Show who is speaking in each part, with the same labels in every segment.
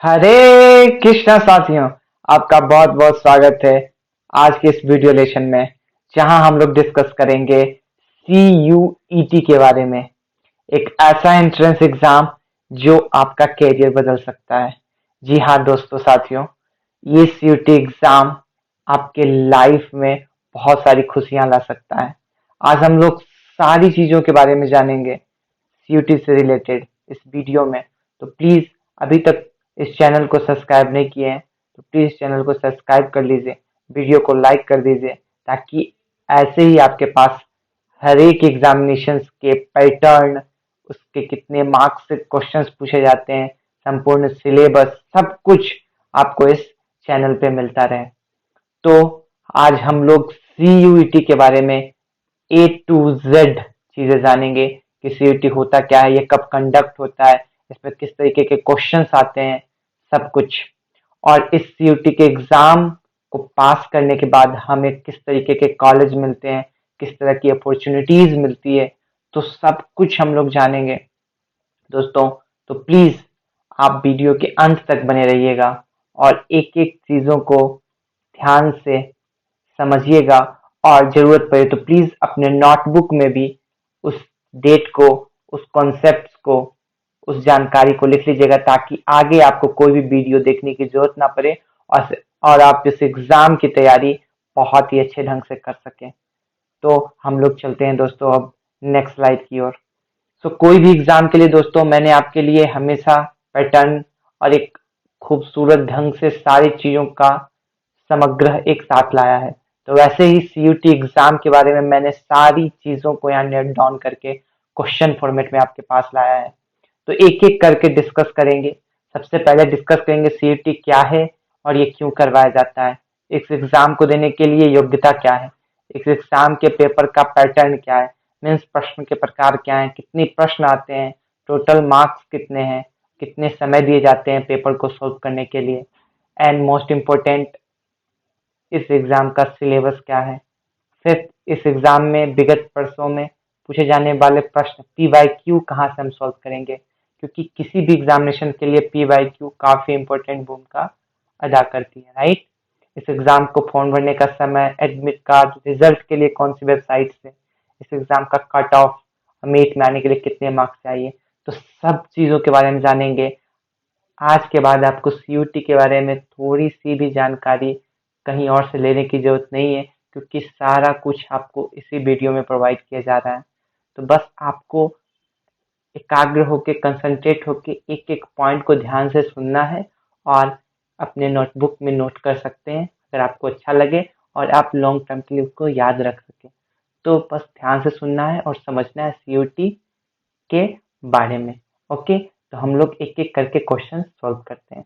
Speaker 1: हरे कृष्णा साथियों, आपका बहुत बहुत स्वागत है आज के इस वीडियो लेसन में, जहां हम लोग डिस्कस करेंगे CUET के बारे में। एक ऐसा एंट्रेंस एग्जाम जो आपका कैरियर बदल सकता है। जी हाँ दोस्तों साथियों, ये CUET एग्जाम आपके लाइफ में बहुत सारी खुशियां ला सकता है। आज हम लोग सारी चीजों के बारे में जानेंगे CUET से रिलेटेड इस वीडियो में। तो प्लीज अभी तक इस चैनल को सब्सक्राइब नहीं किए हैं तो प्लीज चैनल को सब्सक्राइब कर लीजिए, वीडियो को लाइक कर दीजिए, ताकि ऐसे ही आपके पास हर एक एग्जामिनेशन के पैटर्न, उसके कितने मार्क्स से क्वेश्चंस पूछे जाते हैं, संपूर्ण सिलेबस, सब कुछ आपको इस चैनल पे मिलता रहे। तो आज हम लोग CUET के बारे में A to Z चीजें जानेंगे कि CUET होता क्या है, ये कब कंडक्ट होता है, इसमें किस तरीके के क्वेश्चंस आते हैं, सब कुछ। और इस CUET के एग्जाम को पास करने के बाद हमें किस तरीके के कॉलेज मिलते हैं, किस तरह की अपॉर्चुनिटीज मिलती है, तो सब कुछ हम लोग जानेंगे दोस्तों। तो प्लीज आप वीडियो के अंत तक बने रहिएगा और एक एक चीजों को ध्यान से समझिएगा। और जरूरत पड़े तो प्लीज अपने नोटबुक में भी उस डेट को, उस कॉन्सेप्ट को, उस जानकारी को लिख लीजिएगा, ताकि आगे आपको कोई भी वीडियो देखने की जरूरत ना पड़े और आप इस एग्जाम की तैयारी बहुत ही अच्छे ढंग से कर सकें। तो हम लोग चलते हैं दोस्तों अब नेक्स्ट स्लाइड की ओर। कोई भी एग्जाम के लिए दोस्तों मैंने आपके लिए हमेशा पैटर्न और एक खूबसूरत ढंग से सारी चीजों का समग्र एक साथ लाया है। तो वैसे ही CUET एग्जाम के बारे में मैंने सारी चीजों को यहाँ नोट डाउन करके क्वेश्चन फॉर्मेट में आपके पास लाया है। तो एक एक करके डिस्कस करेंगे। सबसे पहले डिस्कस करेंगे CUET क्या है और ये क्यों करवाया जाता है। इस एग्जाम को देने के लिए योग्यता क्या है, इस एग्जाम के पेपर का पैटर्न क्या है, मीन्स प्रश्न के प्रकार क्या हैं, कितने प्रश्न आते हैं, टोटल मार्क्स कितने हैं, कितने समय दिए जाते हैं पेपर को सोल्व करने के लिए, एंड मोस्ट इम्पोर्टेंट इस एग्जाम का सिलेबस क्या है। फिर इस एग्जाम में विगत वर्षों में पूछे जाने वाले प्रश्न PYQ कहाँ से हम सॉल्व करेंगे, क्योंकि किसी भी एग्जामिनेशन के लिए PYQ काफी इंपॉर्टेंट भूमिका अदा करती है, राइट। इस एग्जाम को फॉर्म भरने का समय, एडमिट कार्ड, रिजल्ट के लिए कौन सी वेबसाइट से, इस एग्जाम का कट ऑफ, मेट में आने के लिए कितने मार्क्स चाहिए, तो सब चीजों के बारे में जानेंगे। आज के बाद आपको CUET के बारे में थोड़ी सी भी जानकारी कहीं और से लेने की जरूरत नहीं है, क्योंकि सारा कुछ आपको इसी वीडियो में प्रोवाइड किया जा रहा है। तो बस आपको एकाग्र होके, कंसंट्रेट होके एक एक पॉइंट को ध्यान से सुनना है और अपने नोटबुक में नोट कर सकते हैं अगर आपको अच्छा लगे और आप लॉन्ग टर्म के लिए उसको याद रख सकें। तो बस ध्यान से सुनना है और समझना है CUET के बारे में। ओके, तो हम लोग एक एक करके क्वेश्चन सॉल्व करते हैं।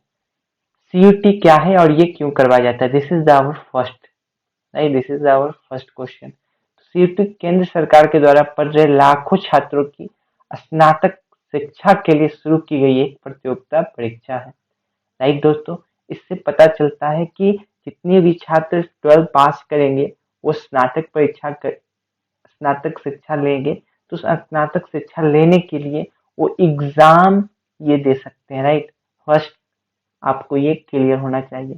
Speaker 1: CUET क्या है और ये क्यों करवाया जाता है, दिस इज आवर फर्स्ट, नहीं, this is our first question. CUET केंद्र सरकार के द्वारा पढ़ रहे लाखों छात्रों की स्नातक शिक्षा के लिए शुरू की गई एक प्रतियोगिता परीक्षा है, राइट दोस्तों। इससे पता चलता है कि जितने भी छात्र 12 पास करेंगे वो स्नातक शिक्षा लेंगे, तो स्नातक शिक्षा लेने के लिए वो एग्जाम ये दे सकते हैं, राइट। फर्स्ट आपको ये क्लियर होना चाहिए,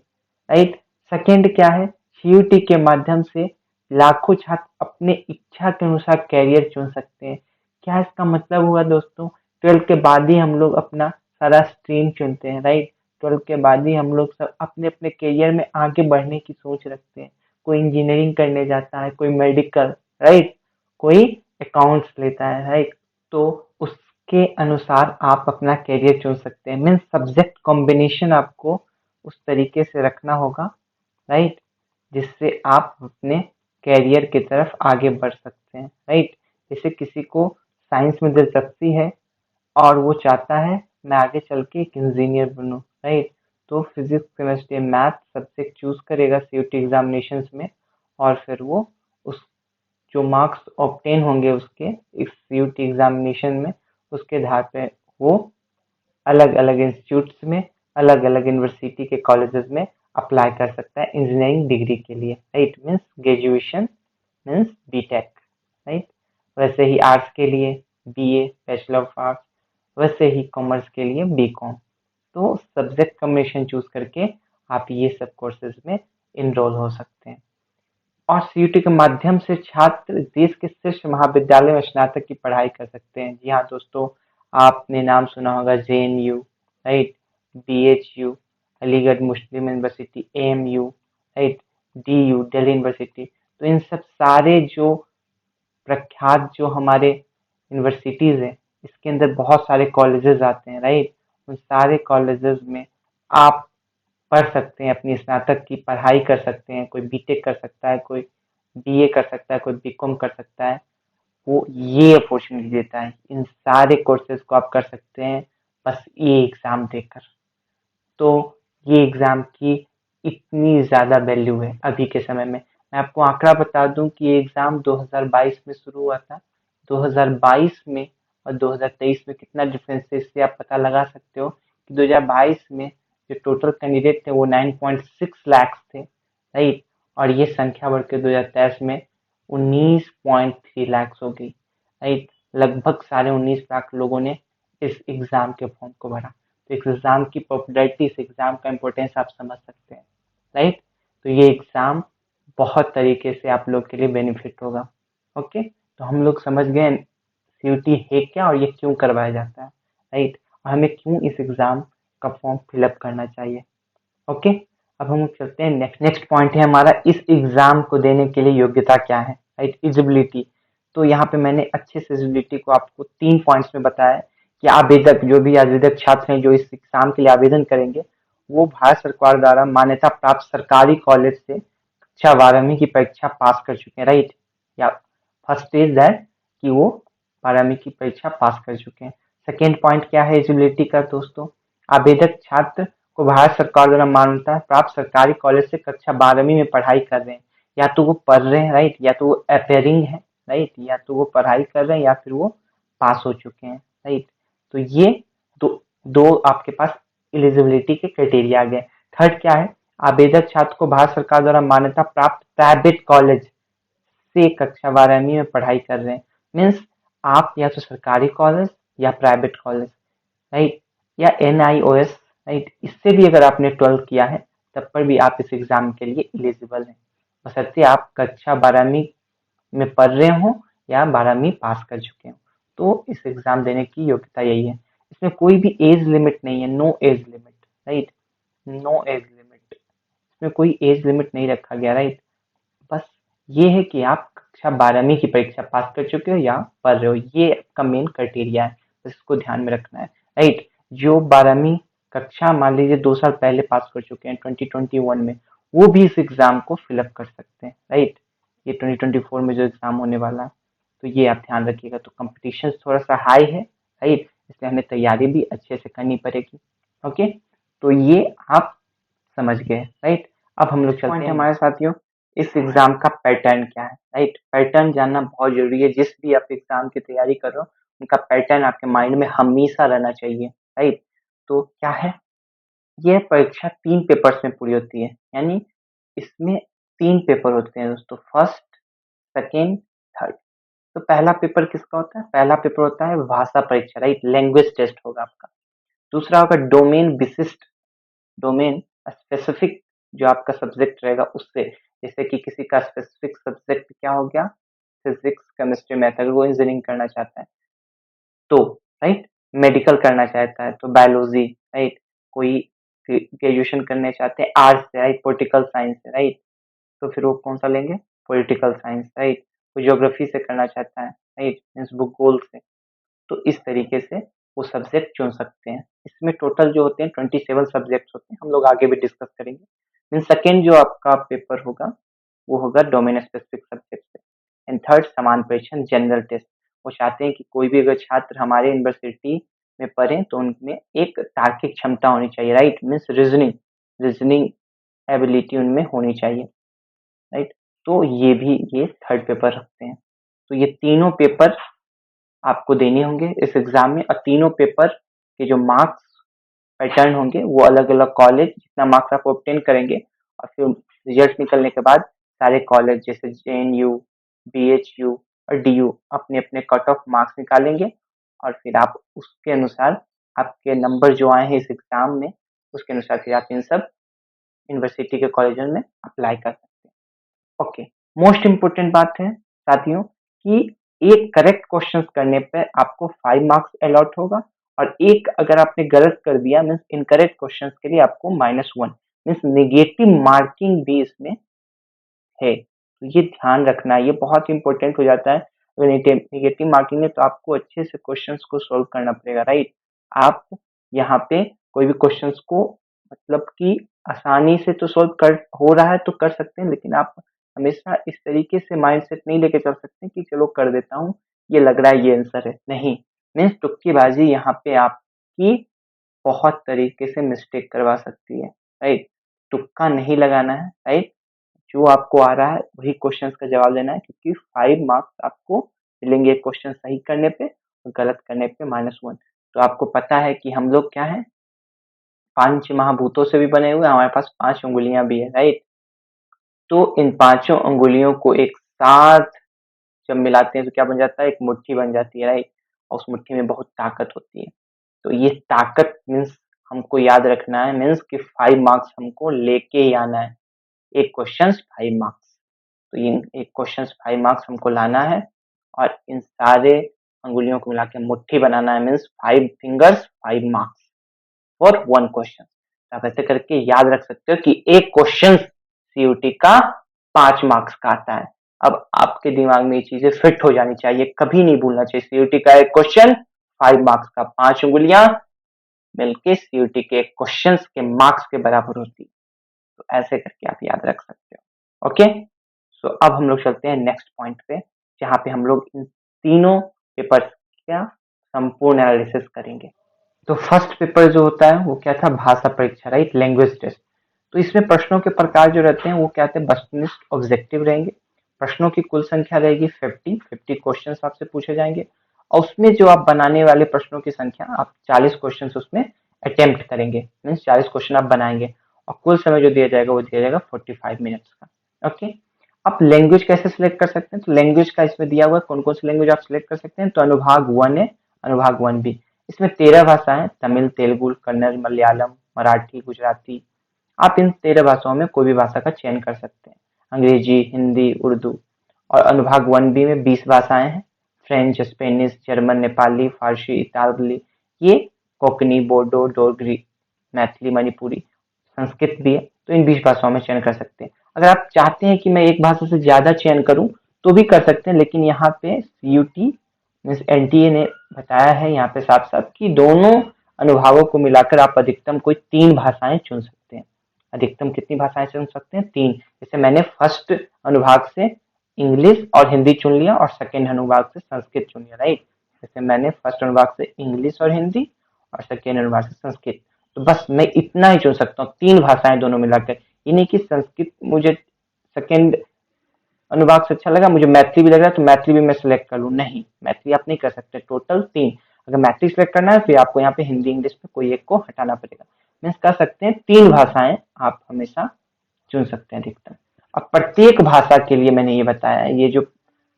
Speaker 1: राइट। सेकंड क्या है, CUET के माध्यम से लाखों छात्र अपने इच्छा के अनुसार कैरियर चुन सकते हैं। क्या इसका मतलब हुआ दोस्तों, 12 के बाद ही हम लोग अपना सारा स्ट्रीम चुनते हैं, राइट। 12 के बाद ही हम लोग सब अपने अपने करियर में आगे बढ़ने की सोच रखते हैं। कोई इंजीनियरिंग करने जाता है, कोई मेडिकल, राइट, कोई अकाउंट्स लेता है, राइट। तो उसके अनुसार आप अपना करियर चुन सकते हैं, मीन्स सब्जेक्ट कॉम्बिनेशन आपको उस तरीके से रखना होगा, राइट, जिससे आप अपने कैरियर की तरफ आगे बढ़ सकते हैं, राइट। जैसे किसी को साइंस में दिलचस्पी है और वो चाहता है मैं आगे चल के एक इंजीनियर बनूं, राइट, तो physics, chemistry, math subject choose करेगा CUET एग्जामिनेशंस में। और फिर वो उस जो मार्क्स ऑब्टेन होंगे उसके इस CUET एग्जामिनेशन में, उसके आधार पे वो अलग अलग इंस्टीट्यूट्स में, अलग अलग यूनिवर्सिटी के कॉलेजेस में अप्लाई कर सकता है इंजीनियरिंग डिग्री के लिए, right, means graduation, means BTech, right. वैसे ही आर्ट्स के लिए BA, बैचलर ऑफ आर्ट्स, वैसे ही कॉमर्स के लिए BCom। तो सब्जेक्ट कॉम्बिनेशन चूज करके आप ये सब कोर्सेज में इनरोल हो सकते हैं। और सीयूटी के माध्यम से छात्र देश के शीर्ष महाविद्यालय में स्नातक की पढ़ाई कर सकते हैं। जी हाँ दोस्तों, आपने नाम सुना होगा JNU, right, BHU, Aligarh Muslim university, AMU, right, DU, Delhi university. तो इन सब सारे जो प्रख्यात जो हमारे यूनिवर्सिटीज हैं, इसके अंदर बहुत सारे कॉलेजेस आते हैं, राइट। उन सारे कॉलेजेस में आप पढ़ सकते हैं, अपनी स्नातक की पढ़ाई कर सकते हैं। कोई बीटेक कर सकता है, कोई बीए कर सकता है, कोई बीकॉम कर सकता है। वो ये अपॉर्चुनिटी देता है, इन सारे कोर्सेज को आप कर सकते हैं बस ये एग्जाम देकर। तो ये एग्जाम की इतनी ज़्यादा वैल्यू है अभी के समय में। मैं आपको आंकड़ा बता दूं कि ये एग्जाम 2022 में शुरू हुआ था। 2022 में और 2023 में कितना डिफरेंस है, इससे आप पता लगा सकते हो कि 2022 में जो टोटल कैंडिडेट थे वो 9.6 लाख थे, राइट। और ये संख्या बढ़ के 2023 में 19.3 लाख हो गई, राइट। लगभग 19.5 लाख लोगों ने इस एग्जाम के फॉर्म को भरा। तो इस एग्जाम की पॉपुलैरिटी, इस एग्जाम का इम्पोर्टेंस आप समझ सकते हैं, राइट। तो ये एग्जाम बहुत तरीके से आप लोग के लिए बेनिफिट होगा। ओके, तो हम लोग समझ गए सीयूटी है क्या और ये क्यों करवाया जाता है, राइट, और हमें क्यों इस एग्जाम का फॉर्म फिलअप करना चाहिए। ओके, अब हम चलते हैं नेक्स्ट पॉइंट है हमारा, इस एग्जाम को देने के लिए योग्यता क्या है, राइट, एलिजिबिलिटी। तो यहाँ पे मैंने अच्छे से एलिजिबिलिटी को आपको 3 पॉइंट्स में बताया है कि आवेदक, जो भी आवेदक छात्र हैं जो इस एग्जाम के लिए आवेदन करेंगे, वो भारत सरकार द्वारा मान्यता प्राप्त सरकारी कॉलेज से कक्षा 12वीं की परीक्षा पास कर चुके हैं, राइट। या फर्स्ट इज दैट कि वो 12वीं की परीक्षा पास कर चुके हैं। सेकेंड पॉइंट क्या है एलिजिबिलिटी का दोस्तों, आवेदक छात्र को भारत सरकार द्वारा मान्यता प्राप्त सरकारी कॉलेज से कक्षा 12वीं में पढ़ाई कर रहे हैं। या तो वो पढ़ रहे हैं, राइट, या तो वो अपेयरिंग है, राइट, या तो वो पढ़ाई कर रहे हैं या फिर वो पास हो चुके हैं, राइट। तो ये दो दो आपके पास एलिजिबिलिटी के क्राइटेरिया आ गए। थर्ड क्या है, आवेदक छात्र को भारत सरकार द्वारा मान्यता प्राप्त प्राइवेट कॉलेज से कक्षा 12वीं में पढ़ाई कर रहे हैं। मीन्स आप या तो सरकारी कॉलेज या प्राइवेट कॉलेज, राइट, या NIOS, राइट, इससे भी अगर आपने 12th किया है तब पर भी आप इस एग्जाम के लिए एलिजिबल हैं, बशर्ते आप कक्षा 12वीं में पढ़ रहे हो या 12वीं पास कर चुके हो। तो इस एग्जाम देने की योग्यता यही है। इसमें कोई भी एज लिमिट नहीं है, no age limit, right, no age limit, इसमें कोई एज लिमिट नहीं रखा गया, राइट। बस ये है कि आप कक्षा 12वीं की परीक्षा पास कर चुके हो या पढ़ रहे हो, ये आपका मेन क्राइटेरिया है, बस इसको ध्यान में रखना है, राइट। जो 12वीं कक्षा मान लीजिए 2 साल पहले पास कर चुके हैं 2021 में, वो भी इस एग्जाम को फिलअप कर सकते हैं, राइट। ये 2024 में जो एग्जाम होने वाला है, तो ये आप ध्यान रखिएगा। तो कंपटीशन थोड़ा सा हाई है, राइट, इसलिए हमें तैयारी भी अच्छे से करनी पड़ेगी। ओके, तो ये आप समझ गए, राइट। अब हम लोग चलते हैं हमारे साथियों, इस एग्जाम का पैटर्न क्या है, राइट। पैटर्न जानना बहुत जरूरी है, जिस भी आप एग्जाम की तैयारी कर रहे हो उनका पैटर्न आपके माइंड में हमेशा रहना चाहिए, राइट। तो क्या है, ये परीक्षा 3 पेपर्स में पूरी होती है, यानी इसमें 3 पेपर होते हैं दोस्तों, फर्स्ट, सेकेंड, थर्ड। तो पहला पेपर किसका होता है, पहला पेपर होता है भाषा परीक्षा, राइट, लैंग्वेज टेस्ट होगा आपका। दूसरा होगा डोमेन विशिष्ट, डोमेन स्पेसिफिक, जो आपका सब्जेक्ट रहेगा उससे, जैसे कि किसी का स्पेसिफिक सब्जेक्ट क्या हो गया, फिजिक्स, केमिस्ट्री, मैथ, अगर वो इंजीनियरिंग करना चाहता है तो, राइट, मेडिकल करना चाहता है तो बायोलॉजी, राइट, कोई ग्रेजुएशन करने चाहते हैं आर्ट्स से, राइट, पॉलिटिकल साइंस से, राइट, तो फिर वो कौन सा लेंगे, पॉलिटिकल साइंस, राइट। कोई ज्योग्राफी से करना चाहता है, राइट, मीन्स भूगोल से, तो इस तरीके से वो सब्जेक्ट चुन सकते हैं। इसमें टोटल जो होते हैं 27 सब्जेक्ट्स होते हैं, हम लोग आगे भी डिस्कस करेंगे। मीन सेकेंड जो आपका पेपर होगा वो होगा डोमेन स्पेसिफिक सब्जेक्ट से। एंड थर्ड समान परीक्षण जनरल टेस्ट, वो चाहते हैं कि कोई भी अगर छात्र हमारे यूनिवर्सिटी में पढ़े तो उनमें एक तार्किक क्षमता होनी चाहिए, right, means reasoning, reasoning ability उनमें होनी चाहिए, राइट। तो ये भी ये थर्ड पेपर रखते हैं। तो ये तीनों पेपर आपको देने होंगे इस एग्जाम में, और तीनों पेपर के जो मार्क्स पैटर्न होंगे वो अलग अलग कॉलेज जितना मार्क्स आप ऑब्टेन करेंगे, और फिर रिजल्ट निकलने के बाद सारे कॉलेज जैसे JNU, BHU और DU अपने अपने कट ऑफ मार्क्स निकालेंगे, और फिर आप उसके अनुसार आपके नंबर जो आए हैं इस एग्जाम में उसके अनुसार फिर आप इन सब यूनिवर्सिटी के कॉलेजों में अप्लाई कर सकते हैं। ओके, मोस्ट इम्पोर्टेंट बात है साथियों कि एक करेक्ट क्वेश्चन करने पे आपको 5 मार्क्स अलॉट होगा और एक अगर आपने गलत कर दिया मीन्स इनकरेक्ट क्वेश्चन के लिए आपको -1 मीन्स नेगेटिव मार्किंग भी इसमें है। तो ये ध्यान रखना, ये बहुत इंपॉर्टेंट हो जाता है। अगर नेगेटिव मार्किंग है तो आपको अच्छे से क्वेश्चंस को सॉल्व करना पड़ेगा, राइट। आप यहाँ पे कोई भी क्वेश्चंस को मतलब कि आसानी से तो सॉल्व कर हो रहा है तो कर सकते हैं, लेकिन आप हमेशा इस तरीके से माइंडसेट नहीं लेके चल सकते कि चलो कर देता हूँ, ये लग रहा है ये आंसर है, नहीं। मीन्स तुक्केबाजी यहाँ पे आपकी बहुत तरीके से मिस्टेक करवा सकती है, राइट। तुक्का नहीं लगाना है, राइट। जो आपको आ रहा है वही क्वेश्चंस का जवाब देना है, क्योंकि 5 मार्क्स आपको मिलेंगे क्वेश्चन सही करने पे और गलत करने पे -1। तो आपको पता है कि हम लोग क्या है, 5 महाभूतों से भी बने हुए, हमारे पास 5 उंगलियां भी है, राइट। तो इन पांचों उंगलियों को एक साथ जब मिलाते हैं तो क्या बन जाता है, एक मुट्ठी बन जाती है, राइट। और उस मुट्ठी में बहुत ताकत होती है। तो ये ताकत मीन्स हमको याद रखना है, मीन्स कि 5 मार्क्स हमको लेके ही आना है। एक क्वेश्चन 5 मार्क्स, तो इन एक क्वेश्चन 5 मार्क्स हमको लाना है और इन सारे अंगुलियों को मिला के मुट्ठी बनाना है, means 5 fingers 5 marks for 1 question. आप ऐसे करके याद रख सकते हो कि एक क्वेश्चन सीयूटी का 5 मार्क्स का आता है। अब आपके दिमाग में ये चीजें फिट हो जानी चाहिए, कभी नहीं भूलना चाहिए सीयूटी का एक क्वेश्चन 5 मार्क्स का, 5 उंगलियां मिलके सीयूटी के क्वेश्चन के मार्क्स के बराबर होती है। तो ऐसे करके आप याद रख सकते हो। ओके, सो अब हम लोग चलते हैं नेक्स्ट पॉइंट पे, जहाँ पे हम लोग इन तीनों पेपर्स का संपूर्ण एनालिसिस करेंगे। तो फर्स्ट पेपर जो होता है वो क्या था, भाषा परीक्षा, राइट, लैंग्वेज टेस्ट। तो इसमें प्रश्नों के प्रकार जो रहते हैं वो क्या थे, वस्तुनिष्ठ ऑब्जेक्टिव रहेंगे। प्रश्नों की कुल संख्या रहेगी 50 क्वेश्चन आपसे पूछे जाएंगे और उसमें जो आप बनाने वाले प्रश्नों की संख्या, आप 40 क्वेश्चन उसमें अटेम्प्ट करेंगे, मीन्स 40 क्वेश्चन आप बनाएंगे और कुल समय जो दिया जाएगा वो दिया जाएगा 45 मिनट्स का। ओके, आप लैंग्वेज कैसे सिलेक्ट कर सकते हैं, तो लैंग्वेज का इसमें दिया हुआ है कौन कौन सी लैंग्वेज आप सिलेक्ट कर सकते हैं। तो अनुभाग 1 है, अनुभाग 1 भी, इसमें 13 भाषाएं, तमिल, तेलुगु, कन्नड़, मलयालम, मराठी, गुजराती। आप इन 13 भाषाओं में कोई भी भाषा का चयन कर सकते हैं, अंग्रेजी, हिंदी, उर्दू। और अनुभाग 1 बी में 20 भाषाएं हैं, फ्रेंच, स्पेनिश, जर्मन, नेपाली, फारसी, इतालवी, ये कोंकणी, बोडो, डोगरी, मैथिली, मणिपुरी, संस्कृत भी है। तो इन 20 भाषाओं में चयन कर सकते हैं। अगर आप चाहते हैं कि मैं एक भाषा से ज्यादा चयन करूं तो भी कर सकते हैं, लेकिन यहाँ पे सीयूटी मीन्स एनटीए ने बताया है यहाँ पे साफ साफ कि दोनों अनुभागों को मिलाकर आप अधिकतम कोई 3 भाषाएं चुन सकते हैं। अधिकतम कितनी भाषाएं चुन सकते हैं, 3। जैसे मैंने फर्स्ट अनुभाग से इंग्लिश और हिंदी चुन लिया और सेकेंड अनुभाग से संस्कृत चुन लिया, राइट। जैसे मैंने फर्स्ट अनुभाग से इंग्लिश और हिंदी और सेकेंड अनुभाग से संस्कृत। तो बस मैं इतना ही चुन सकता हूँ, 3 भाषाएं दोनों मिलाकर। ये नहीं कि संस्कृत मुझे सेकेंड अनुभाग से अच्छा लगा, मुझे मैथिली भी लग रहा है तो मैथिली भी मैं सिलेक्ट कर लूँ, नहीं, मैथिली आप नहीं कर सकते, टोटल 3। अगर मैथिली सिलेक्ट करना है फिर आपको यहाँ पे हिंदी इंग्लिश में कोई एक को हटाना पड़ेगा। मीन्स कर सकते हैं 3 भाषाएं आप हमेशा चुन सकते हैं अधिकतम। अब प्रत्येक भाषा के लिए मैंने ये बताया है, ये जो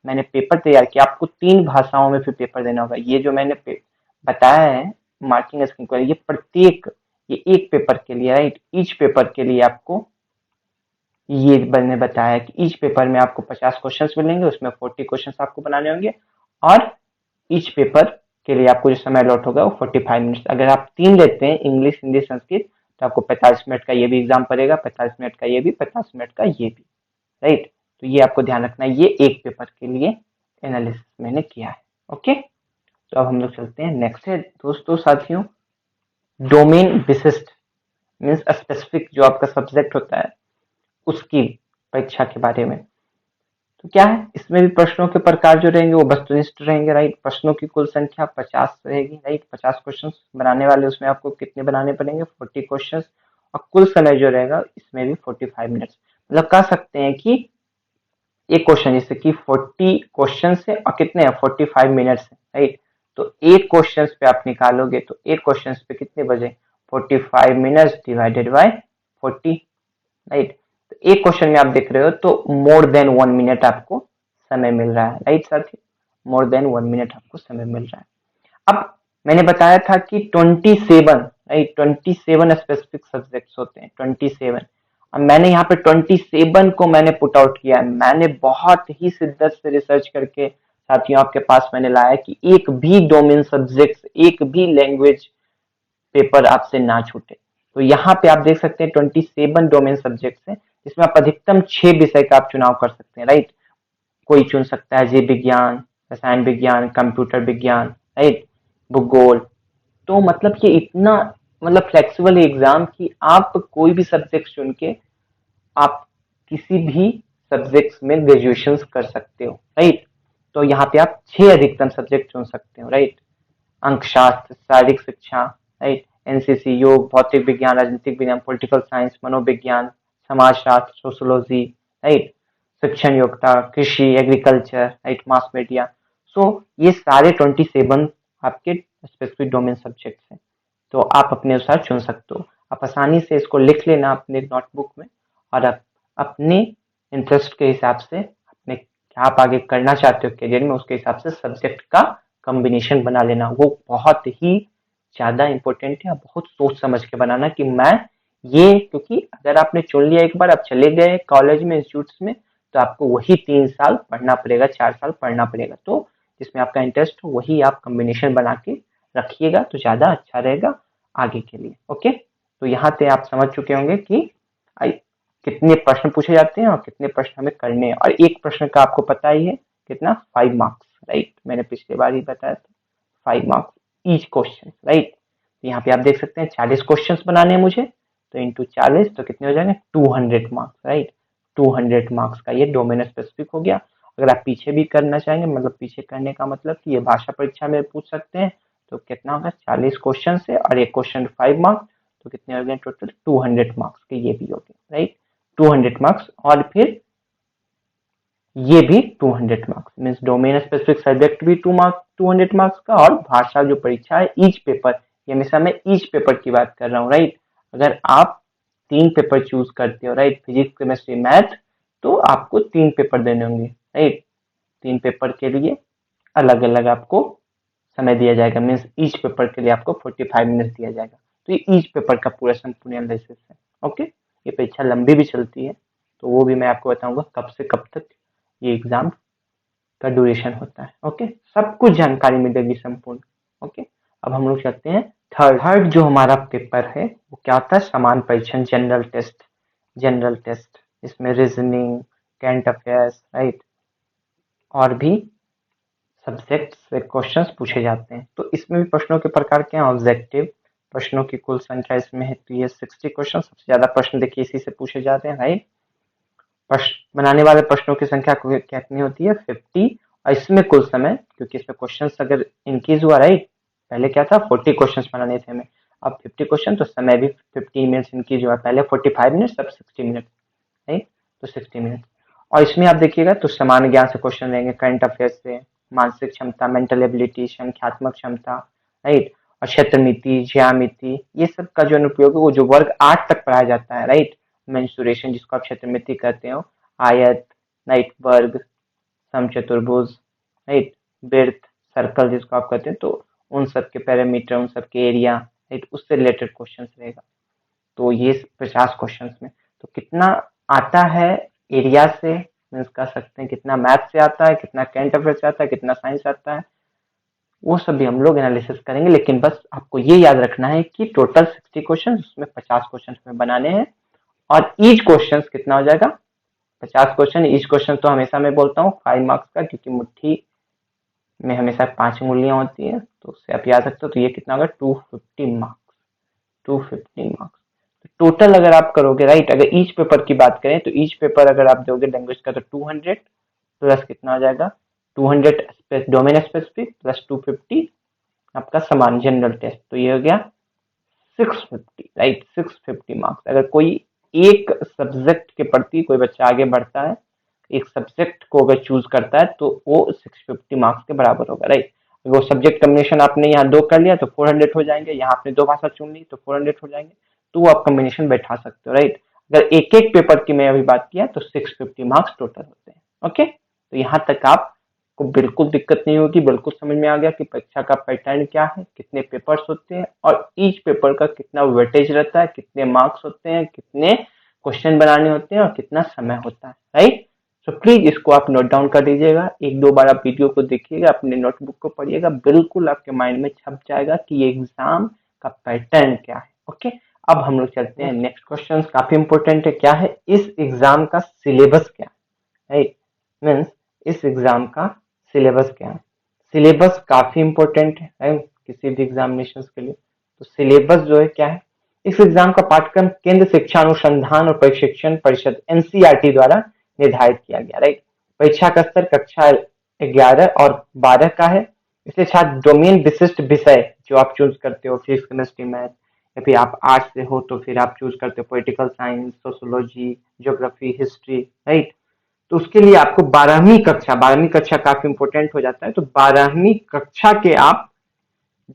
Speaker 1: मैंने पेपर तैयार किया आपको 3 भाषाओं में फिर पेपर देना होगा। ये जो मैंने बताया है मार्किंग स्कीम को, ये प्रत्येक, ये एक पेपर के लिए, राइट, ईच पेपर के लिए आपको ये मैंने बताया कि ईच पेपर में आपको 50 क्वेश्चंस मिलेंगे, उसमें 40 क्वेश्चंस आपको बनाने होंगे और ईच पेपर के लिए आपको जो समय अलॉट होगा वो 45 मिनट्स। अगर आप 3 लेते हैं, इंग्लिश, हिंदी, संस्कृत, तो आपको 45 मिनट का ये भी एग्जाम पड़ेगा, 45 मिनट का ये भी, 50 मिनट का ये भी, राइट। तो ये आपको ध्यान रखना है, ये एक पेपर के लिए एनालिसिस मैंने किया है। ओके, तो अब हम लोग चलते हैं नेक्स्ट है दोस्तों साथियों, डोमेन विशिष्ट मीन्स स्पेसिफिक जो आपका सब्जेक्ट होता है उसकी परीक्षा के बारे में। तो क्या है, इसमें भी प्रश्नों के प्रकार जो रहेंगे वो वस्तुनिष्ठ रहेंगे, राइट। प्रश्नों की कुल संख्या 50 रहेगी, राइट। 50 क्वेश्चन बनाने वाले, उसमें आपको कितने बनाने पड़ेंगे, 40 क्वेश्चन। और कुल समय जो रहेगा इसमें भी 45 मिनट्स। मतलब कह सकते हैं कि एक क्वेश्चन जैसे कि 40 क्वेश्चन से और कितने हैं 45 मिनट्स, राइट। तो एक क्वेश्चन पे आप निकालोगे तो एक क्वेश्चन पे कितने बजे, 45 मिनट्स डिवाइडेड बाय 40, राइट। तो एक क्वेश्चन में आप देख रहे हो तो मोर देन 1 मिनट आपको समय मिल रहा है, राइट साथी, मोर देन 1 मिनट आपको समय मिल रहा है। अब मैंने बताया था कि 27, राइट, 27 स्पेसिफिक सब्जेक्ट्स होते हैं, 27। अब मैंने यहाँ पे 27 को मैंने पुट आउट किया है, मैंने बहुत ही शिद्दत से रिसर्च करके साथियों आपके पास मैंने लाया कि एक भी डोमेन सब्जेक्ट, एक भी लैंग्वेज पेपर आपसे ना छूटे। तो यहाँ पे आप देख सकते हैं 27 डोमेन सब्जेक्ट्स हैं, जिसमें आप अधिकतम 6 विषय का आप चुनाव कर सकते हैं, राइट। कोई चुन सकता है जीव विज्ञान, रसायन विज्ञान, कंप्यूटर विज्ञान, राइट, भूगोल। तो मतलब कि इतना मतलब फ्लेक्सिबल एग्जाम कि आप कोई भी सब्जेक्ट चुन के आप किसी भी सब्जेक्ट्स में ग्रेजुएशन कर सकते हो, राइट। तो यहाँ पे आप 6 अधिकतम सब्जेक्ट चुन सकते हो, राइट। अंकशास्त्र, शारीरिक शिक्षा, राइट, एनसीसी, योग, भौतिक विज्ञान, राजनीतिक विज्ञान, पॉलिटिकल साइंस, मनोविज्ञान, समाजशास्त्र, सोशोलॉजी, राइट, शिक्षण योग्यता, कृषि, एग्रीकल्चर, राइट, मास मीडिया। सो ये सारे 27 आपके स्पेसिफिक डोमेन सब्जेक्ट्स हैं। तो आप अपने अनुसार चुन सकते हो। आप आसानी से इसको लिख लेना अपने नोटबुक में, और आप अपने इंटरेस्ट के हिसाब से, अपने क्या आप आगे करना चाहते हो करियर में, उसके हिसाब से सब्जेक्ट का कॉम्बिनेशन बना लेना। वो बहुत ही ज्यादा इंपॉर्टेंट है, बहुत सोच समझ के बनाना कि मैं ये, क्योंकि अगर आपने चुन लिया एक बार, आप चले गए कॉलेज में, इंस्टीट्यूट्स में, तो आपको वही 3 साल पढ़ना पड़ेगा, 4 साल पढ़ना पड़ेगा। तो जिसमें आपका इंटरेस्ट हो वही आप कॉम्बिनेशन बना के रखिएगा, तो ज्यादा अच्छा रहेगा आगे के लिए। ओके, तो यहाँ पे आप समझ चुके होंगे कि कितने प्रश्न पूछे जाते हैं और कितने प्रश्न हमें करने हैं। और एक प्रश्न का आपको पता ही है कितना, 5 मार्क्स, राइट। मैंने पिछली बार ही बताया था, 5 मार्क्स ईच क्वेश्चन, राइट। तो यहाँ पे आप देख सकते हैं 40 क्वेश्चन बनाने हैं मुझे, तो इंटू 40 तो कितने हो जाएंगे, 200 मार्क्स, राइट। 200 मार्क्स का ये डोमेन स्पेसिफिक हो गया। अगर आप पीछे भी करना चाहेंगे, मतलब पीछे करने का मतलब कि ये भाषा परीक्षा में पूछ सकते हैं, तो कितना होगा, 40 क्वेश्चन से और एक क्वेश्चन 5 मार्क्स, तो कितने हो गए टोटल, 200 मार्क्स के ये भी हो गए, राइट। 200 मार्क्स, और फिर ये भी 200 marks, means domain specific subject भी 2 मार्क्स, 200 मार्क्स का, और भाषा जो परीक्षा है ईच पेपर, ये हमेशा मैं ईच पेपर की बात कर रहा हूँ, राइट। अगर आप 3 पेपर चूज करते हो, राइट, फिजिक्स, केमिस्ट्री, मैथ, तो आपको 3 पेपर देने होंगे, राइट। 3 पेपर के लिए अलग अलग आपको समय दिया जाएगा, मीन्स ईच पेपर के लिए आपको 45 मिनट दिया जाएगा। तो ये ईच पेपर का पूरा संपूर्ण एनालिसिस है। ओके, ये परीक्षा लंबी भी चलती है, तो वो भी मैं आपको बताऊंगा कब से कब तक ये एग्जाम का ड्यूरेशन होता है। ओके, सब कुछ जानकारी मिलेगी संपूर्ण। ओके, अब हम लोग चलते हैं थर्ड जो हमारा पेपर है वो क्या होता है, समान परीक्षण, जनरल टेस्ट। जनरल टेस्ट, इसमें रीजनिंग, करंट अफेयर्स, राइट, और भी सब्जेक्ट से क्वेश्चंस पूछे जाते हैं। तो इसमें भी प्रश्नों के प्रकार क्या है, ऑब्जेक्टिव, प्रश्नों की कुल संख्या इसमें है, तो ये 60 क्वेश्चन, सबसे ज्यादा प्रश्न देखिए इसी से पूछे जाते हैं, राइट। प्रश्न बनाने वाले प्रश्नों की संख्या कितनी होती है, 50। और इसमें कुल समय, क्योंकि इसमें क्वेश्चंस अगर इंक्रीज हुआ, राइट, पहले क्या था 40 क्वेश्चंस बनाने थे हमें, अब 50 क्वेश्चन, तो समय भी 15 मिनट्स इंक्रीज हुआ, पहले 45 मिनट्स, अब 60 मिनट, राइट। तो 60 मिनट। और इसमें आप देखिएगा तो सामान्य ज्ञान से क्वेश्चन रहेंगे, करंट अफेयर्स से, मानसिक क्षमता, मेंटल एबिलिटी, संख्यात्मक क्षमता, राइट, और क्षेत्रमिति, ज्यामिति, ये सब का जो अनुप्रयोग है वो जो वर्ग 8 तक पढ़ाया जाता है, राइट। मेंसुरेशन जिसको आप क्षेत्रमिति कहते हो, आयत, राइट, वर्ग, समचतुर्भुज, राइट, वृत्त, सर्कल जिसको आप कहते हैं, तो उन सब के पैरामीटर, उन सब के एरिया, राइट, उससे रिलेटेड क्वेश्चन रहेगा। तो ये 50 क्वेश्चन में तो कितना आता है एरिया से, मीन्स कह सकते हैं कितना मैथ से आता है, कितना करंट अफेयर से आता है, कितना साइंस आता है, वो सब भी हम लोग एनालिसिस करेंगे। लेकिन बस आपको ये याद रखना है कि टोटल 60 क्वेश्चन, उसमें 50 क्वेश्चन में बनाने हैं, और ईच क्वेश्चन कितना हो जाएगा, 50 क्वेश्चन। ईच क्वेश्चन तो हमेशा मैं बोलता हूँ 5 मार्क्स का, क्योंकि मुट्ठी में हमेशा 5 उंगलियां होती है, तो उससे आप याद रखते हो, तो ये कितना होगा, 250 मार्क्स, 250 मार्क्स। टोटल अगर आप करोगे, राइट, अगर ईच पेपर की बात करें, तो ईच पेपर अगर आप दोगे लैंग्वेज का, तो 200 प्लस कितना हो जाएगा, 200 डोमेन स्पेसिफिक प्लस 250 आपका समान जनरल टेस्ट, तो ये हो गया 650, राइट, 650 मार्क्स। अगर कोई एक सब्जेक्ट के प्रति कोई बच्चा आगे बढ़ता है, एक सब्जेक्ट को अगर चूज करता है, तो वो 650 मार्क्स के बराबर होगा, राइट। अगर वो सब्जेक्ट कम्बिनेशन आपने यहाँ 2 कर लिया तो 400 हो जाएंगे, यहाँ आपने 2 भाषा चुन ली तो 400 हो जाएंगे, तो वो आप कम्बिनेशन बैठा सकते हो, राइट। अगर एक एक पेपर की मैं अभी बात किया तो 650 मार्क्स टोटल होते हैं। ओके, तो यहाँ तक आप आपको बिल्कुल दिक्कत नहीं होगी, बिल्कुल समझ में आ गया कि परीक्षा का पैटर्न क्या है, कितने पेपर्स होते हैं और ईच पेपर का कितना वेटेज रहता है, कितने मार्क्स होते हैं, कितने क्वेश्चन बनाने होते हैं और कितना समय होता है, राइट। तो प्लीज इसको आप नोट डाउन कर लीजिएगा, एक दो बार आप वीडियो को देखिएगा, अपने नोटबुक को पढ़िएगा, बिल्कुल आपके माइंड में छप जाएगा कि ये एग्जाम का पैटर्न क्या है। ओके, अब हम लोग चलते हैं नेक्स्ट क्वेश्चन, काफी इंपॉर्टेंट है। क्या है इस एग्जाम का सिलेबस, क्या है, राइट। मीन्स इस एग्जाम का सिलेबस क्या है। सिलेबस काफी इंपॉर्टेंट है, राइट, किसी भी एग्जामिनेशन के लिए। तो सिलेबस जो है क्या है, इस एग्जाम का पाठ्यक्रम केंद्र शिक्षा अनुसंधान और प्रशिक्षण परिषद एनसीईआरटी द्वारा निर्धारित किया गया, राइट। परीक्षा का स्तर कक्षा 11 और 12 का है। इसलिए छात्र डोमेन विशिष्ट विषय जो आप चूज करते हो, फिजिक्स केमिस्ट्री मैथ, या फिर आप आर्ट्स से हो तो फिर आप चूज करते हो political science, sociology, geography, history, right. तो उसके लिए आपको 12वीं कक्षा काफी इंपॉर्टेंट हो जाता है। तो 12वीं कक्षा के आप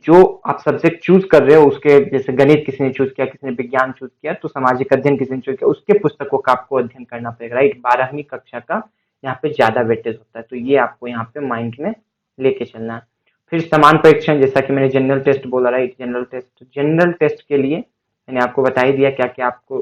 Speaker 1: जो आप सब्जेक्ट चूज कर रहे हो, उसके जैसे गणित किसी ने चूज किया, किसी ने विज्ञान चूज किया, तो सामाजिक अध्ययन किसी ने चूज किया, उसके पुस्तकों का आपको अध्ययन करना पड़ेगा, राइट। 12वीं कक्षा का यहाँ पे ज्यादा वेटेज होता है, तो ये आपको यहाँ पे माइंड में लेके चलना है। फिर समान परीक्षण, जैसा कि मैंने जनरल टेस्ट बोला, राइट। जनरल टेस्ट के लिए मैंने आपको बता ही दिया क्या क्या आपको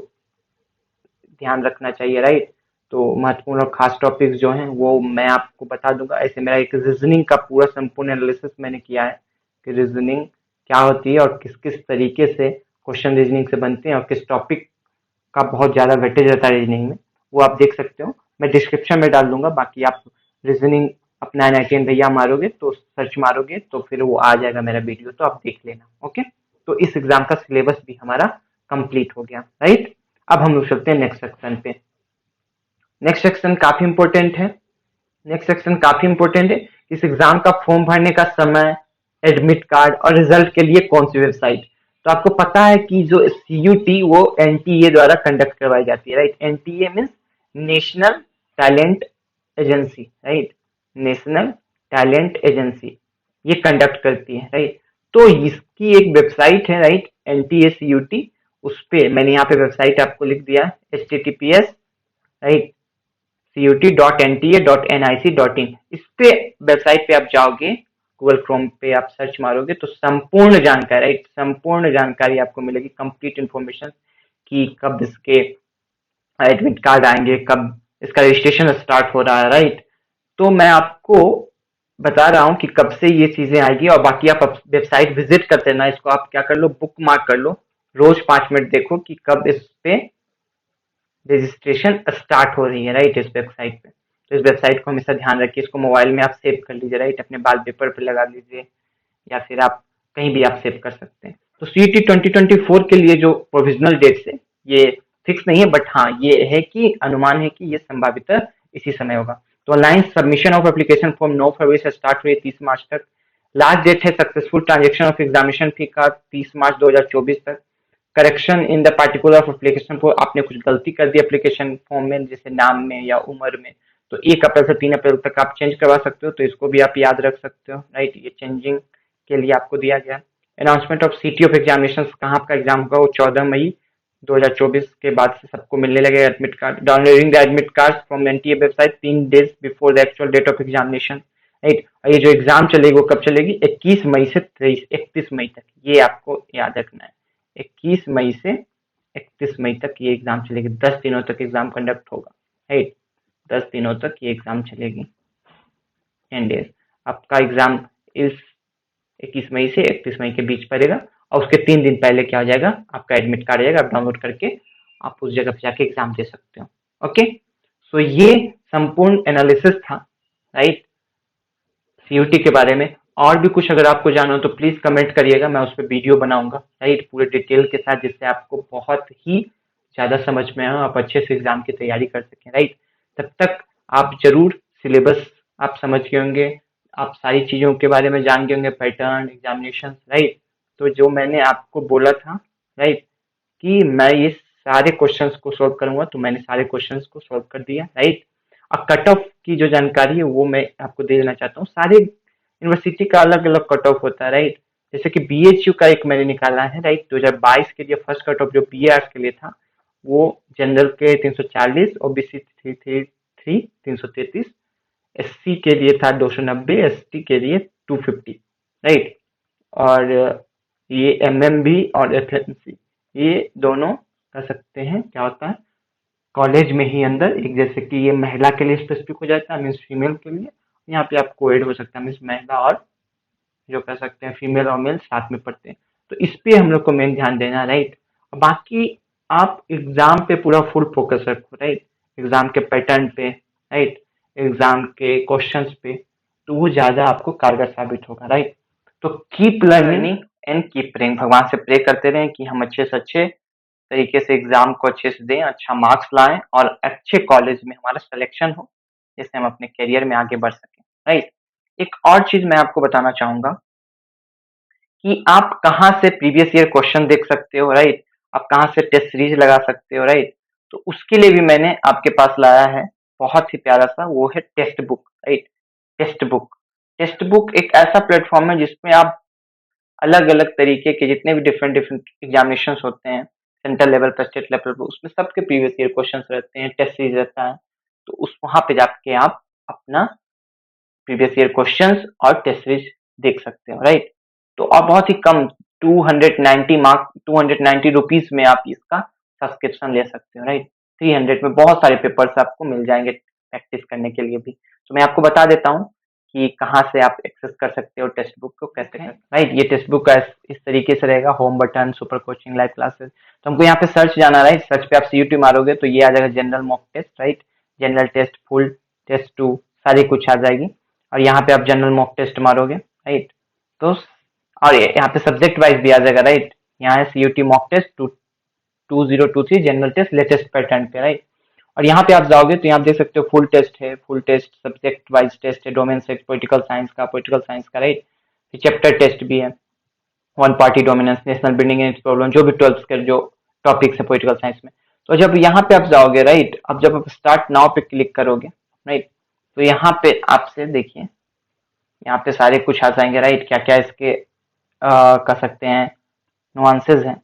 Speaker 1: ध्यान रखना चाहिए, राइट। तो महत्वपूर्ण और खास टॉपिक्स जो हैं वो मैं आपको बता दूंगा। ऐसे मेरा एक रीजनिंग का पूरा संपूर्ण एनालिसिस मैंने किया है कि रीजनिंग क्या होती है और किस किस तरीके से क्वेश्चन रीजनिंग से बनते हैं और किस टॉपिक का बहुत ज्यादा वेटेज रहता है रीजनिंग में, वो आप देख सकते हो। मैं डिस्क्रिप्शन में डाल दूंगा, बाकी आप रीजनिंग अपना NITN भैया मारोगे तो सर्च मारोगे तो फिर वो आ जाएगा मेरा वीडियो, तो आप देख लेना। ओके, तो इस एग्जाम का सिलेबस भी हमारा कंप्लीट हो गया, राइट। अब हम लोग चलते हैं नेक्स्ट सेक्शन पे। नेक्स्ट सेक्शन काफी इंपॉर्टेंट है। इस एग्जाम का फॉर्म भरने का समय, एडमिट कार्ड और रिजल्ट के लिए कौन सी वेबसाइट। तो आपको पता है कि जो CUT वो NTA द्वारा कंडक्ट करवाई जाती है, right. NTA means national talent agency, right. National talent agency ये कंडक्ट करती है, राइट। तो इसकी एक वेबसाइट है, राइट, NTA CUT। उस पे मैंने यहाँ पे वेबसाइट आपको लिख दिया है, https, राइट, CUT.NTA.nic.in। इस पे वेबसाइट पे आप जाओगे, गूगल क्रोम पे आप सर्च मारोगे तो संपूर्ण जानकारी, राइट, संपूर्ण जानकारी आपको मिलेगी, कंप्लीट इंफॉर्मेशन कि कब इसके एडमिट कार्ड आएंगे, कब इसका रजिस्ट्रेशन स्टार्ट हो रहा है, राइट। तो मैं आपको बता रहा हूँ कि कब से ये चीजें आएगी, और बाकी आप वेबसाइट विजिट करते ना, इसको आप क्या कर लो, बुक मार्क कर लो, रोज 5 मिनट देखो कि कब इस पे रजिस्ट्रेशन स्टार्ट हो रही है, राइट, इस वेबसाइट पे। तो इस वेबसाइट को हमेशा ध्यान रखिए, इसको मोबाइल में आप सेव कर लीजिए, राइट, अपने बाल पेपर पे लगा लीजिए या फिर आप कहीं भी आप सेव कर सकते हैं। तो CUT 2024 के लिए जो प्रोविजनल डेट्स है ये फिक्स नहीं है, बट हाँ ये है कि अनुमान है कि ये संभावित इसी समय होगा। तो online submission of application form 9 फरवरी से स्टार्ट हुई 30 मार्च तक। लास्ट डेट है सक्सेसफुल ट्रांजेक्शन ऑफ एग्जामिनेशन फी का 30 मार्च 2024 तक। Correction in the particular of application form, आपने कुछ गलती कर दी एप्लीकेशन फॉर्म में, जैसे नाम में या उम्र में, तो 1 अप्रैल से 3 अप्रैल तक आप चेंज करवा सकते हो, तो इसको भी आप याद रख सकते हो, राइट। ये चेंजिंग के लिए आपको दिया गया। Announcement of city of examination, कहाँ आपका एग्जाम होगा, वो 14 मई 2024 के बाद से सबको मिलने लगेगा admit card. Downloading the admit card from NTA website 3 days before the actual date of examination, right. और ये जो एग्जाम चलेगी वो कब चलेगी, 21 मई से 31 मई तक, ये आपको याद रखना है। 21 मई से 31 मई तक ये एग्जाम चलेगी, 10 दिनों तक एग्जाम कंडक्ट होगा, राइट। 10 दिनों तक ये एग्जाम चलेगी, 10 डेज। आपका एग्जाम इस 21 मई से 31 मई के बीच पड़ेगा, और उसके 3 दिन पहले क्या हो जाएगा, आपका एडमिट कार्ड आ जाएगा, आप डाउनलोड करके आप उस जगह पे जाके एग्जाम दे सकते हो। ओके, सो ये संपूर्ण एनालिसिस था, राइट, CUT के बारे में। और भी कुछ अगर आपको जानना हो तो प्लीज कमेंट करिएगा, मैं उस पर वीडियो बनाऊंगा, राइट, पूरे डिटेल के साथ, जिससे आपको बहुत ही ज्यादा समझ में आए, आप अच्छे से एग्जाम की तैयारी कर सकें, राइट। तब तक आप जरूर सिलेबस आप समझ गए होंगे, आप सारी चीजों के बारे में जान गए होंगे, पैटर्न, एग्जामिनेशन, राइट। तो जो मैंने आपको बोला था, राइट, कि मैं ये सारे क्वेश्चंस को सॉल्व करूंगा, तो मैंने सारे क्वेश्चंस को सॉल्व कर दिया, राइट। अब कट ऑफ की जो जानकारी है वो मैं आपको दे देना चाहता हूँ। सारे यूनिवर्सिटी का अलग अलग कट ऑफ होता है, राइट। जैसे कि BHU का एक मैंने निकाला है, राइट, 2022 के लिए फर्स्ट कट ऑफ जो BA आर्ट्स के लिए था, वो जनरल के 340, OBC 333, 333, SC के लिए था 290, ST के लिए 250, राइट। और ये MMB और FNC ये दोनों कर सकते हैं। क्या होता है कॉलेज में ही अंदर एक, जैसे कि ये महिला के लिए स्पेसिफिक हो जाता है, मीन्स फीमेल के लिए। यहाँ पे आप कोएड हो सकता है, मीन्स महिला और जो कह सकते हैं फीमेल और मेल साथ में पढ़ते हैं। तो इस पे हम लोग को मेन ध्यान देना, राइट। बाकी आप एग्जाम पे पूरा फुल फोकस रखो, राइट। एग्जाम के पैटर्न पे, राइट, एग्जाम के क्वेश्चंस पे, तो वो ज्यादा आपको कारगर साबित होगा, राइट। तो keep learning and keep praying, भगवान से प्रे करते रहें कि हम अच्छे से अच्छे तरीके से एग्जाम को अच्छे से दें, अच्छा मार्क्स लाएं और अच्छे कॉलेज में हमारा सिलेक्शन हो, जिससे हम अपने करियर में आगे बढ़ सकें, राइट। एक और चीज मैं आपको बताना चाहूंगा कि आप कहाँ से प्रीवियस ईयर क्वेश्चन देख सकते हो, राइट। आप कहाँ से टेस्ट सीरीज लगा सकते हो, राइट। तो उसके लिए भी मैंने आपके पास लाया है बहुत ही प्यारा सा, वो है text book, right. Text book, text book एक ऐसा प्लेटफॉर्म है जिसमें आप अलग अलग तरीके के जितने भी डिफरेंट डिफरेंट एग्जामिनेशन होते हैं, सेंट्रल लेवल पर, स्टेट लेवल पर, उसमें सबके प्रीवियस ईयर क्वेश्चन रहते हैं, टेस्ट सीरीज रहता है। तो उस वहां पे जाके आप अपना प्रीवियस ईयर क्वेश्चंस और टेस्ट सीरीज देख सकते हो, राइट। तो आप बहुत ही कम 290 मार्क 290 रुपीज में आप इसका सब्सक्रिप्शन ले सकते हो, राइट। 300 में बहुत सारे पेपर्स आपको मिल जाएंगे प्रैक्टिस करने के लिए भी। तो मैं आपको बता देता हूँ कि कहाँ से आप एक्सेस कर सकते हो टेक्स्ट बुक को, कैसे कर, राइट। ये टेक्स्ट बुक का इस तरीके से रहेगा, home button, super coaching, live classes. तो हमको यहाँ पे सर्च जाना, राइट। सर्च पे आप CUT मारोगे तो ये आ जाएगा general mock test, right. General test, full test 2, सारी कुछ आ जाएगी। और यहाँ पे आप जनरल मॉक टेस्ट मारोगे, राइट। तो और यहाँ पे सब्जेक्ट वाइज भी आ जाएगा, राइट। यहाँ है CUT mock test 2023 general test latest pattern पे, राइट। और यहाँ पे आप जाओगे तो यहाँ आप देख सकते हो फुल टेस्ट है, full test subject wise test है, डोमेन सेट पॉलिटिकल साइंस का, राइट। फिर चैप्टर टेस्ट भी है, one party dominance, national building and problem, जो भी 12th के जो टॉपिक्स है पॉलिटिकल साइंस में। तो जब यहाँ पे आप जाओगे, राइट, अब जब आप स्टार्ट नाउ पे क्लिक करोगे, राइट, तो यहाँ पे आपसे देखिए, यहाँ पे सारे कुछ आ जाएंगे, राइट। क्या क्या इसके कर सकते हैं नुआंसेस हैं।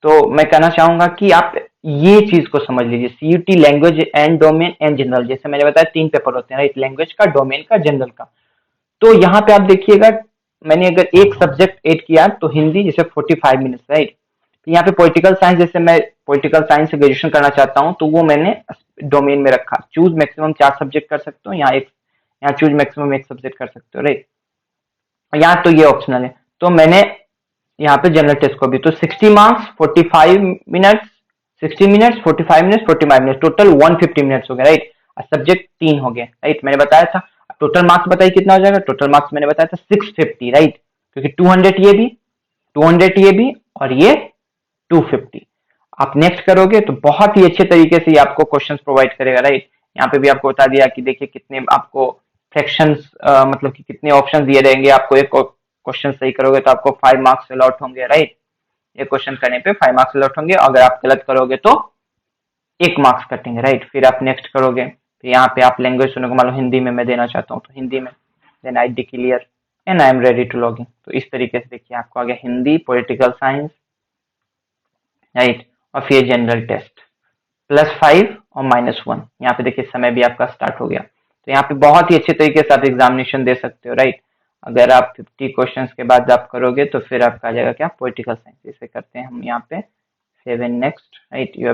Speaker 1: तो मैं कहना चाहूंगा कि आप ये चीज को समझ लीजिए, CUT language and domain and general, जैसे मैंने बताया 3 पेपर होते हैं, राइट। लैंग्वेज का, डोमेन का, जनरल का। तो यहाँ पे आप देखिएगा, मैंने अगर एक सब्जेक्ट ऐड किया तो हिंदी, जैसे 45 मिनट्स, राइट। तो यहाँ पे पॉलिटिकल साइंस, जैसे मैं पॉलिटिकल साइंस से ग्रेजुएशन करना चाहता हूँ तो वो मैंने डोमेन में रखा, चूज मैक्सिमम 4 सब्जेक्ट कर सकते हो, यहाँ चूज मैक्सिमम 1 सब्जेक्ट कर सकते हो, राइट। यहाँ तो ये ऑप्शनल है। तो मैंने यहाँ पे जनरल टेस्ट को भी, तो 60 marks 45 minutes, 60 minutes 45 minutes 45 minutes, total 150 minutes हो गए, राइट। सब्जेक्ट 3 हो गए, राइट। मैंने बताया था टोटल मार्क्स, बताइए कितना हो जाएगा। टोटल मार्क्स मैंने बताया था 650, राइट, क्योंकि 200 ये भी, 200 ये भी, और ये 250। आप नेक्स्ट करोगे तो बहुत ही अच्छे तरीके से ये आपको क्वेश्चंस प्रोवाइड करेगा, राइट। यहाँ पे भी आपको बता दिया कि देखिए कितने आपको फ्रैक्शंस, मतलब कि कितने ऑप्शन दिए रहेंगे आपको। एक क्वेश्चन सही करोगे तो आपको 5 मार्क्स अलॉट होंगे, राइट। एक क्वेश्चन करने पे 5 मार्क्स अलॉट होंगे, अगर आप गलत करोगे तो 1 मार्क्स कटेंगे, राइट। फिर आप नेक्स्ट करोगे तो यहाँ पे आप लैंग्वेज सुनोगे, मान लो हिंदी में मैं देना चाहता हूँ तो हिंदी में, then I declare and I am ready to log in. तो इस तरीके से देखिए आपको आ गया हिंदी, पॉलिटिकल साइंस, राइट। और फिर जनरल टेस्ट +5 और -1। यहाँ पे देखिए समय भी आपका स्टार्ट हो गया। तो यहाँ पे बहुत ही अच्छे तरीके से आप एग्जामिनेशन दे सकते हो, राइट। अगर आप 50 क्वेश्चंस के बाद आप करोगे तो फिर आपका आ जाएगा क्या, पॉलिटिकल साइंस। इसे करते हैं हम यहाँ पे 7 next, right. You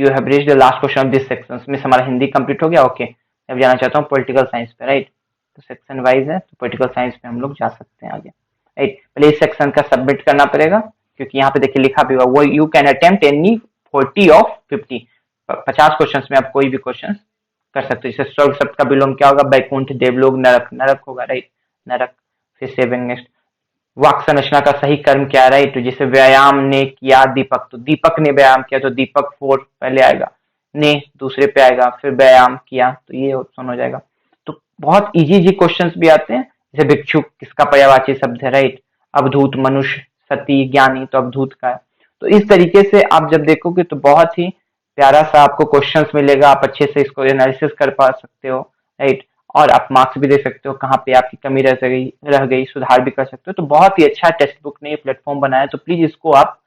Speaker 1: have reached the last question of this section, में हमारा हिंदी कंप्लीट हो गया, ओके। अब जाना चाहता हूँ पॉलिटिकल साइंस पे, राइट। तो सेक्शन वाइज है तो पॉलिटिकल साइंस पे हम लोग जा सकते हैं आगे, राइट। पहले इस सेक्शन का सबमिट करना पड़ेगा, क्योंकि यहाँ पे देखिए लिखा भी हुआ, वो you can attempt any 40 of 50, 50 question में आप कोई भी क्वेश्चन कर सकते हो। जैसे स्वर्ग शब्द का विलोम क्या होगा, बैकुंठ, देवलोक, नरक, नरक होगा, राइट, नरक। फिर 7 नेक्स्ट, वाक संरचना का सही कर्म क्या है, राइट। तो जैसे व्यायाम ने किया दीपक, तो दीपक ने व्यायाम किया तो दीपक 4 पहले आएगा, ने दूसरे पे आएगा, फिर व्यायाम किया, तो ये ऑप्शन हो जाएगा। तो बहुत इजी इजी क्वेश्चंस भी आते हैं, जैसे भिक्षुक किसका पर्यायवाची शब्द है, राइट। अवधूत मनुष्य, सती ज्ञानी, तो अवधूत का है। तो इस तरीके से आप जब देखोगे तो बहुत ही प्यारा सा आपको क्वेश्चंस मिलेगा, आप अच्छे से इसको एनालिसिस कर पा सकते हो, राइट। और आप मार्क्स भी दे सकते हो, कहाँ पे आपकी कमी रह गई सुधार भी कर सकते हो। तो बहुत ही अच्छा टेक्स्ट बुक ने ये प्लेटफॉर्म बनाया है, तो प्लीज इसको आप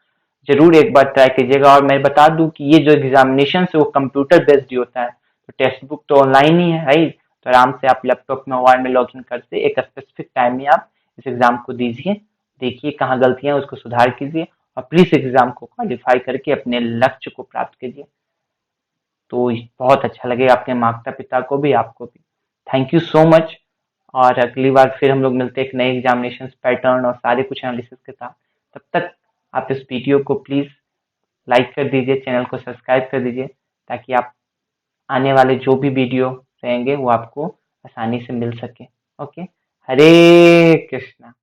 Speaker 1: जरूर एक बार ट्राई कीजिएगा। और मैं बता दूं कि ये जो एग्जामिनेशन है वो कंप्यूटर बेस्ड ही होता है, तो टेक्स्ट बुक तो ऑनलाइन ही है राइट। तो आराम से आप लैपटॉप में मोबाइल में लॉगिन करके एक स्पेसिफिक टाइम में आप इस एग्जाम को दीजिए, देखिए कहाँ गलतियां हैं उसको सुधार कीजिए और प्लीज एग्जाम को क्वालिफाई करके अपने लक्ष्य को प्राप्त कीजिए। तो बहुत अच्छा लगेगा अपने माता पिता को भी, आपको भी। Thank you so much. और अगली बार फिर हम लोग मिलते हैं एक नए एग्जामिनेशन पैटर्न और सारे कुछ एनालिसिस के साथ। तब तक आप इस वीडियो को प्लीज लाइक कर दीजिए, चैनल को सब्सक्राइब कर दीजिए, ताकि आप आने वाले जो भी वीडियो रहेंगे वो आपको आसानी से मिल सके। ओके, हरे कृष्णा।